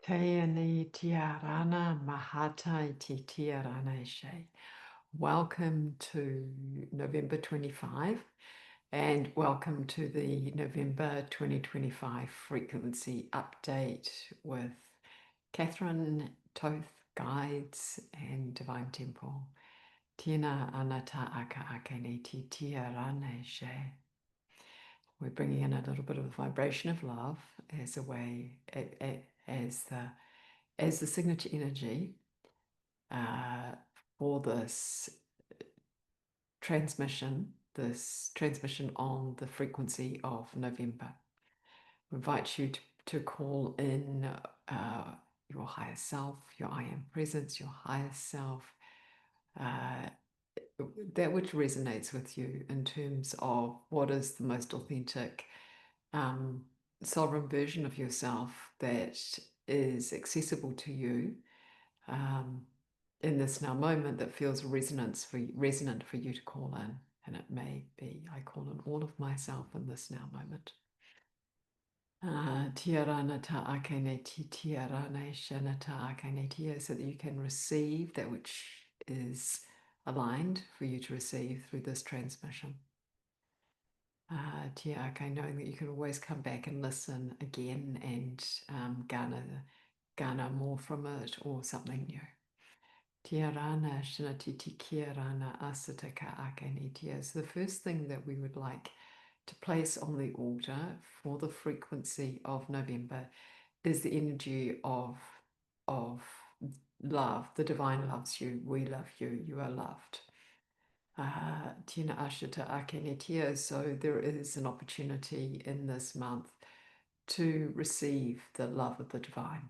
Teani tiarana mahata ti tiarana she. Welcome to November 25 and welcome to the November 2025 frequency update with Catherine, Toth, Guides and Divine Temple. Tina anata aka akane ti tiarana she. We're bringing in a little bit of a vibration of love as a way, as the signature energy for this transmission on the frequency of November. We invite you to call in your higher self, your I am presence, your higher self, that which resonates with you in terms of what is the most authentic sovereign version of yourself that is accessible to you in this now moment that feels resonant for you to call in. And it may be, I call in all of myself in this now moment. Tiarana ta akane ti tiarana shana ta akane tia, so that you can receive that which is aligned for you to receive through this transmission. Tia ake, knowing that you can always come back and listen again and garner more from it or something new. Tiarana shinatiti kiarana asataka akanitia. So the first thing that we would like to place on the altar for the frequency of November is the energy of love. The divine loves you. We love you. You are loved. Tina ashita akanitia. So there is an opportunity in this month to receive the love of the divine,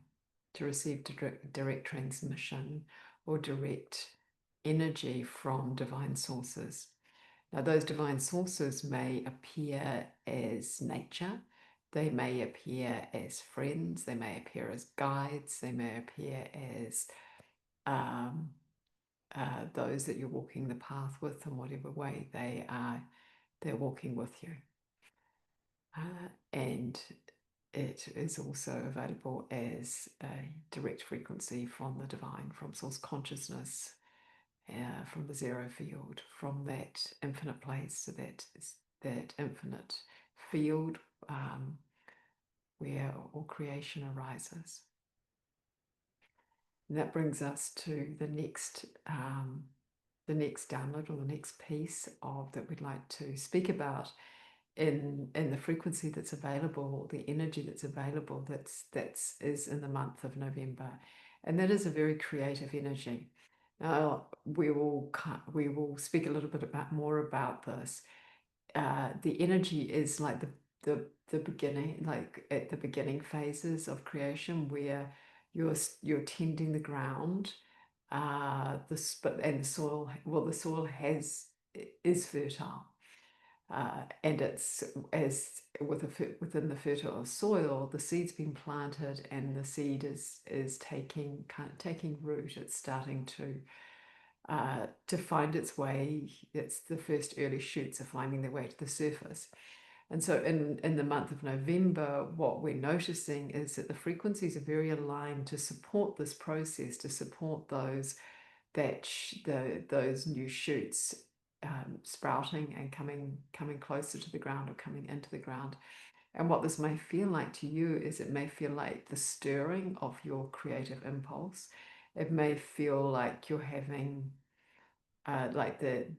to receive direct transmission or direct energy from divine sources. Now, those divine sources may appear as nature, they may appear as friends, they may appear as guides, they may appear as those that you're walking the path with in whatever way they're walking with you. And it is also available as a direct frequency from the divine, from source consciousness, from the zero field, from that infinite place, so that infinite field where all creation arises. And that brings us to the next download, or the next piece of that we'd like to speak about in the frequency that's available, the energy that's available that's in the month of November, and that is a very creative energy. Now we will speak a little bit more about this. The energy is like the beginning, like at the beginning phases of creation, where you're tending the ground, and the soil. Well, the soil is fertile. And it's within the fertile soil, the seed's been planted, and the seed is taking root. It's starting to find its way. It's the first early shoots are finding their way to the surface. And so in the month of November, what we're noticing is that the frequencies are very aligned to support this process, to support those new shoots sprouting and coming closer to the ground or coming into the ground. And what this may feel like to you is it may feel like the stirring of your creative impulse. It may feel like you're having like the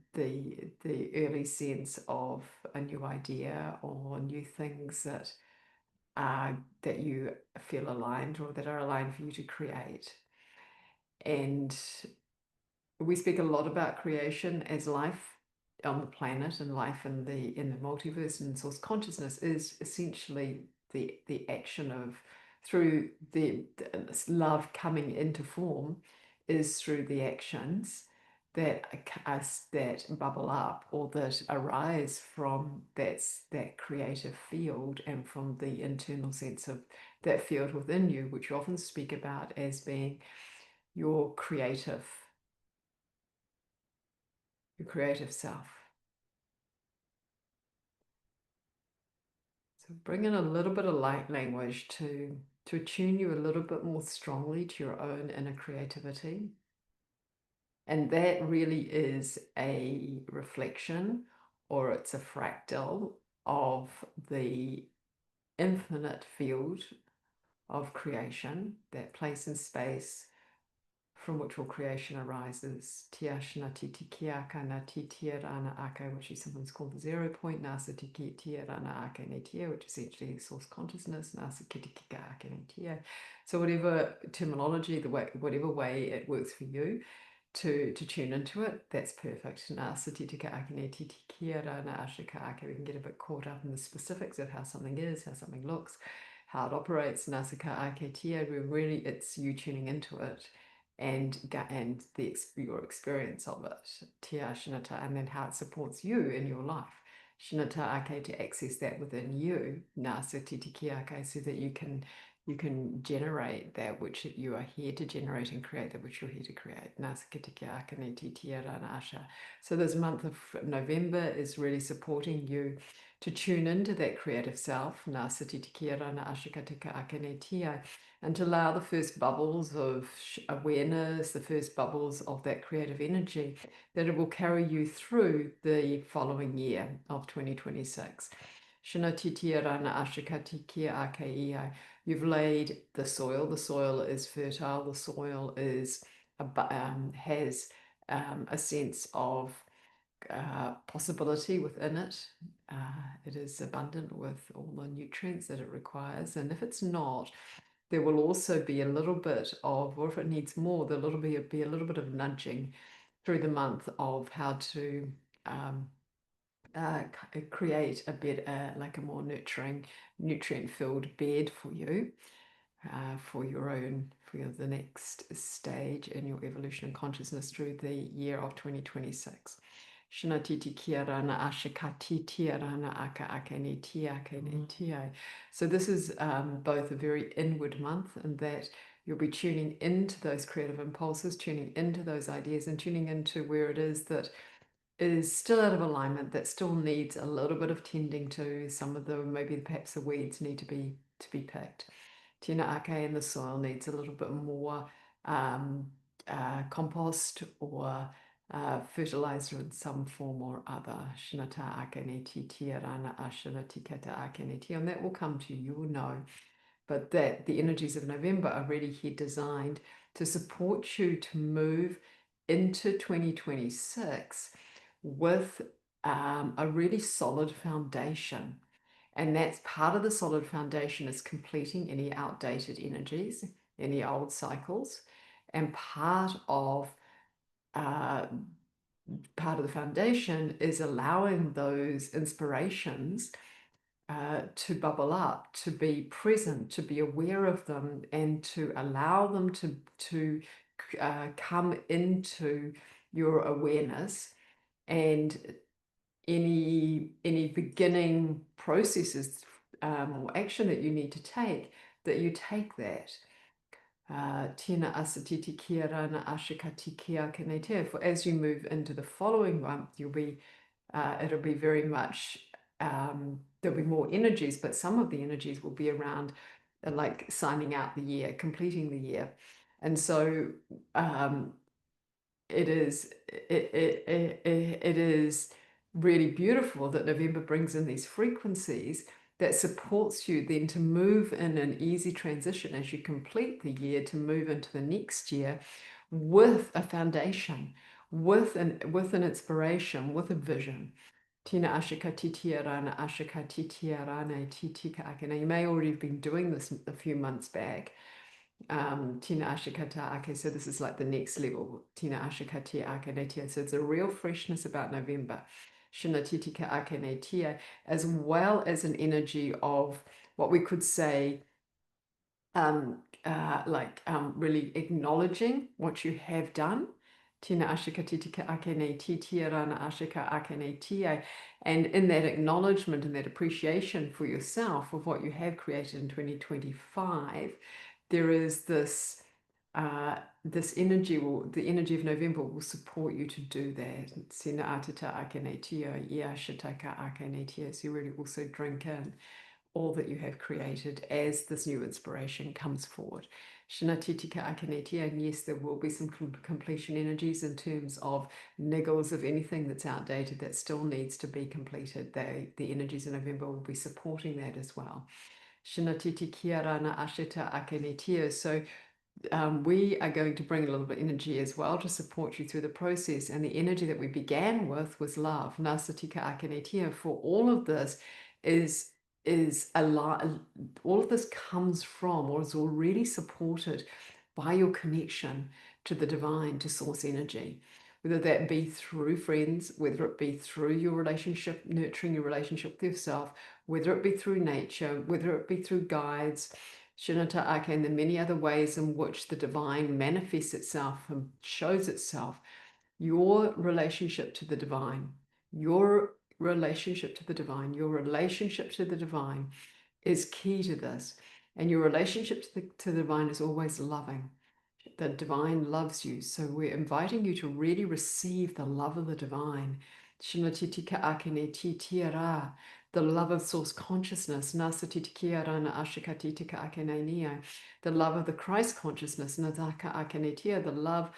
early sense of a new idea or new things that you feel aligned, or that are aligned for you to create. And we speak a lot about creation as life on the planet, and life in the multiverse, and source consciousness is essentially the action of, through the love coming into form, is through the actions that bubble up, or that arise from that creative field, and from the internal sense of that field within you, which you often speak about as being your creative self. So bring in a little bit of light language to to attune you a little bit more strongly to your own inner creativity. And that really is a reflection, or it's a fractal of the infinite field of creation, that place and space from which all creation arises. Tiashna titi kiaka na titia rana ake, which is sometimes called the 0 point. Nasa tiki tia rana ake ne tia, which is essentially source consciousness. Nasa kitikika ake ne tia. So whatever terminology, whatever way it works for you to tune into it, that's perfect. Nasa titika ake ne titi kia rana ashika ake. We can get a bit caught up in the specifics of how something is, how something looks, how it operates. Nasaka ake tia, really, it's you tuning into it and your experience of it, tia shinata, and then how it supports you in your life. Shinata ake, to access that within you, nasa titiki ake, so that you can generate that which you are here to generate and create that which you're here to create. Nasa kitiki ake ne titia rana asha. So this month of November is really supporting you to tune into that creative self, nasa titiki rana ashikatika ake ne tia, and to allow the first bubbles of awareness, the first bubbles of that creative energy, that it will carry you through the following year of 2026. You've laid the soil. The soil is fertile. The soil is has a sense of possibility within it. It is abundant with all the nutrients that it requires. And if it's not, there will also be a little bit of, or if it needs more, there'll be a little bit of nudging through the month of how to create a bit like a more nurturing, nutrient-filled bed for you, for the next stage in your evolution and consciousness through the year of 2026. Shinatiti kia rana ashikati tia rana aka ake ne tia ake ne tia. So this is both a very inward month, in that you'll be tuning into those creative impulses, tuning into those ideas, and tuning into where it is that is still out of alignment, that still needs a little bit of tending to. Some of the, maybe perhaps the weeds need to be picked. Tina ake in the soil needs a little bit more compost or fertilizer in some form or other. Shinata ake ne titia rana ashinati keta ake ne tia, and that will come to you, you'll know. But that the energies of November are really here designed to support you to move into 2026 with a really solid foundation. And that's part of the solid foundation is completing any outdated energies, any old cycles. And part of the foundation is allowing those inspirations to bubble up, to be present, to be aware of them, and to allow them to come into your awareness. And any beginning processes or action that you need to take, that you take that. Tina asatiti kia rana ashikati kia kanete. For as you move into the following month, you'll be it'll be very much there'll be more energies, but some of the energies will be around like signing out the year, completing the year. And so it is really beautiful that November brings in these frequencies that supports you then to move in an easy transition as you complete the year, to move into the next year with a foundation, with an inspiration, with a vision. Tina ashika titia rana ashika titia rana titika ake. Now you may already have been doing this a few months back. Tina ashikata ake, so this is like the next level. Tina ashikati ake netia. So it's a real freshness about November. Shinatitika ake netia, as well as an energy of what we could say really acknowledging what you have done. Tina ashika titika ake ne titia rana ashika ake ne tia. And in that acknowledgement and that appreciation for yourself of what you have created in 2025, there is this this energy, the energy of November will support you to do that. Sina atata ake ne tia, ia shitaka ake ne tia. So you really also drink in all that you have created as this new inspiration comes forward. Shina titika akanetia, and yes, there will be some completion energies in terms of niggles of anything that's outdated that still needs to be completed. The energies in November will be supporting that as well. Shina titikia rana ashita akanetia. So we are going to bring a little bit of energy as well to support you through the process. And the energy that we began with was love. Nasatika akanetia. For all of this is a lot. All of this comes from or is already supported by your connection to the divine, to source energy. Whether that be through friends, whether it be through your relationship, nurturing your relationship with yourself, whether it be through nature, whether it be through guides, Shinata Ake, and the many other ways in which the divine manifests itself and shows itself. Your relationship to the divine, your relationship to the divine, your relationship to the divine is key to this. And your relationship to the divine is always loving. The divine loves you. So we're inviting you to really receive the love of the divine. Shinatitika akene titiara, the love of source consciousness. Nasatitikiarana ashikatitika akenenia, the love of the Christ consciousness. Nazaka akenetia, the love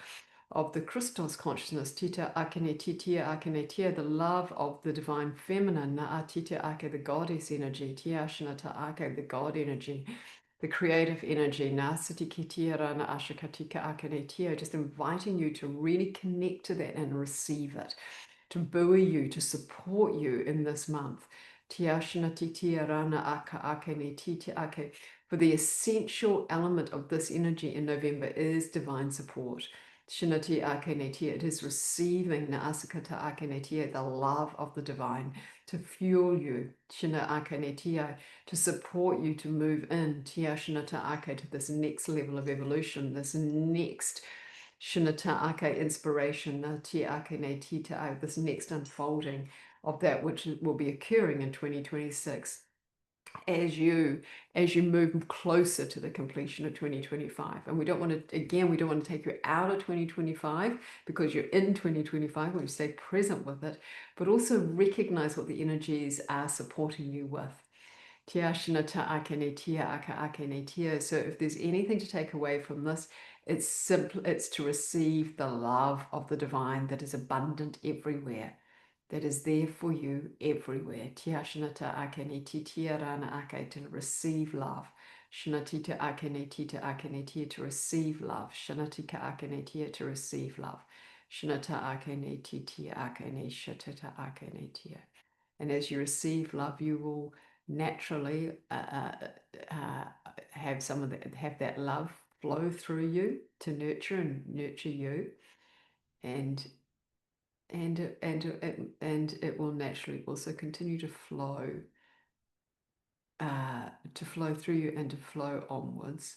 of the Christos consciousness. Tita akene titia akenetia, the love of the divine feminine. Naatita ake, the goddess energy. Tia shinata ake, the God energy, the creative energy, Nasatikitirana Ashikatika Akanetia, just inviting you to really connect to that and receive it, to buoy you, to support you in this month. Tiashnatitirana Aka Akanetiti Ake. For the essential element of this energy in November is divine support. Shinati Akanetia, it is receiving Naasakata Akanetia, the love of the divine, to fuel you. Shina Akanetia, to support you to move in Tiashinata Ake to this next level of evolution, this next Shinata Ake inspiration, this next unfolding of that which will be occurring in 2026 as you move closer to the completion of 2025. And we don't want to take you out of 2025 because you're in 2025. We want to stay present with it, but also recognize what the energies are supporting you with. So if there's anything to take away from this, it's to receive the love of the divine that is abundant everywhere, that is there for you everywhere. To receive love. Shanatita akenetita akenetia, to receive love. Shanatika akenetia, to receive love. Shanata akenetitia akene shatata akenetia. And as you receive love, you will naturally have that love flow through you to nurture you, and it will naturally also continue to flow through you and to flow onwards.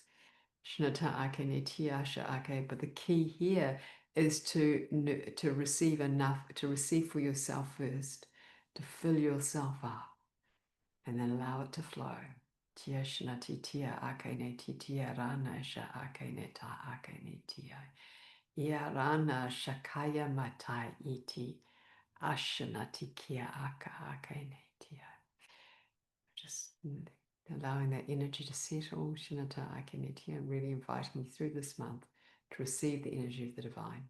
Shnata ake netiasha ake. But the key here is to receive enough, to receive for yourself first, to fill yourself up, and then allow it to flow. Tia shnati tia ake neti tia rana sha ake neta ake netia. Ia rana shakaya matai iti. Ashanati kia aka ake netia. Just allowing that energy to settle. Shinata ake netia. Really inviting you through this month to receive the energy of the divine.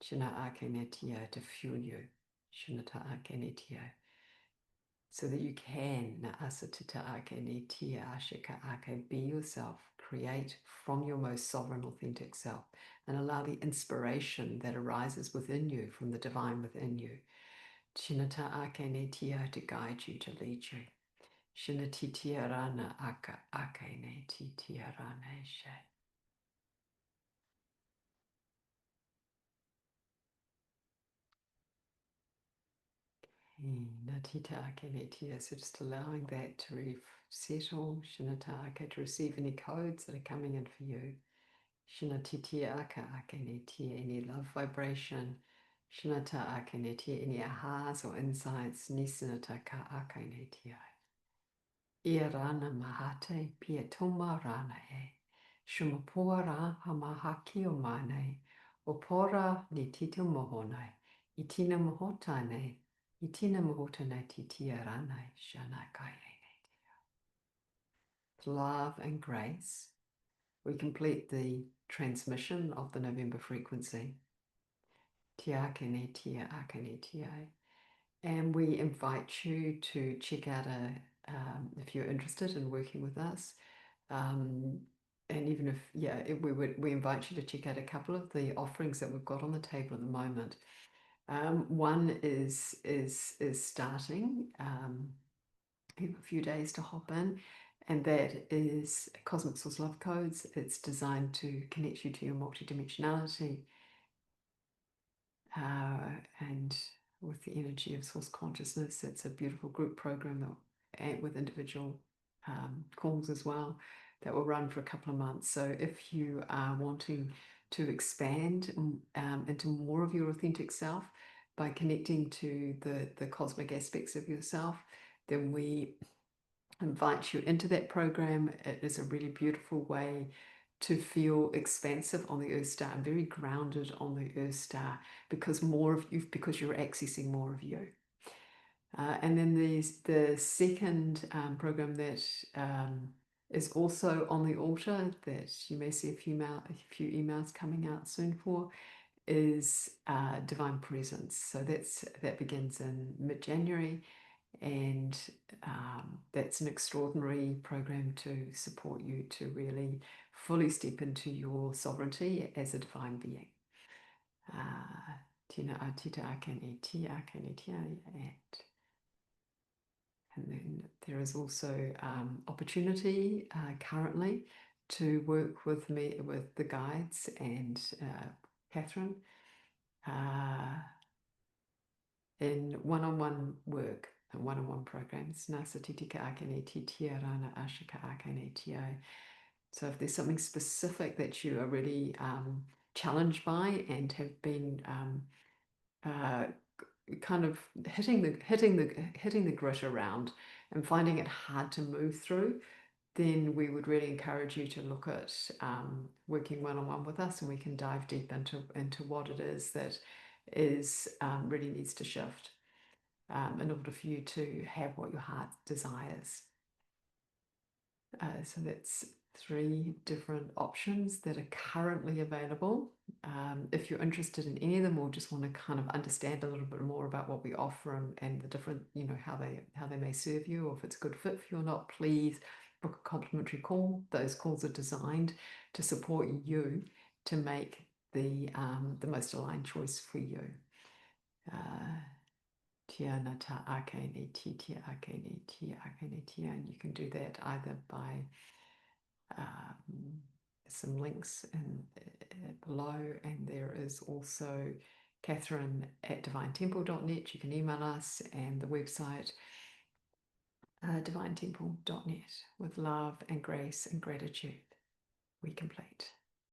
Shina ake netia, to fuel you. Shinata ake netia, so that you can be yourself, create from your most sovereign, authentic self, and allow the inspiration that arises within you from the divine within you to guide you, to lead you. So just allowing that to settle, Shinataka, to receive any codes that are coming in for you. Shinatitiaka akenetia, any love vibration. Shinata akenetia, any ahas or insights. Nisanataka akenetia. Irana mahate pietoma rana e. Shumapora hamahaki omane. Opora nitita mohonai. Itina mohotane. Itina mohotane titia ranai shanakaya. love and grace, we complete the transmission of the November frequency. Tia kene, tia akene, tia. And we invite you to check out if you're interested in working with us. And even if, yeah, we invite you to check out a couple of the offerings that we've got on the table at the moment. One is starting. You have a few days to hop in, and that is Cosmic Source Love Codes. It's designed to connect you to your multidimensionality, and with the energy of source consciousness. It's a beautiful group program and with individual calls as well, that will run for a couple of months. So if you are wanting to expand into more of your authentic self by connecting to the cosmic aspects of yourself, then we invite you into that program. It is a really beautiful way to feel expansive on the Earth Star and very grounded on the Earth Star, because you're accessing more of you. And then there's the second program that is also on the altar, that you may see a few emails coming out soon for, is Divine Presence. So that begins in mid-January, and that's an extraordinary program to support you to really fully step into your sovereignty as a divine being. Tina atita akane tia akane tia. And then there is also opportunity currently to work with me, with the guides and Catherine, in one-on-one work and one-on-one programs. Nasa titika akane titia rana ashika akane tia. So if there's something specific that you are really challenged by and have been kind of hitting the grit around and finding it hard to move through, then we would really encourage you to look at working one-on-one with us, and we can dive deep into what it is that is really needs to shift in order for you to have what your heart desires. So that's 3 different options that are currently available. If you're interested in any of them, or just want to kind of understand a little bit more about what we offer and the different, how they may serve you, or if it's a good fit for you or not, please book a complimentary call. Those calls are designed to support you to make the most aligned choice for you. Tia nata akane ti tia akane tia akane tia, and you can do that either by some links below, and there is also Catherine at divinetemple.net. You can email us, and the website divinetemple.net. With love and grace and gratitude, we complete.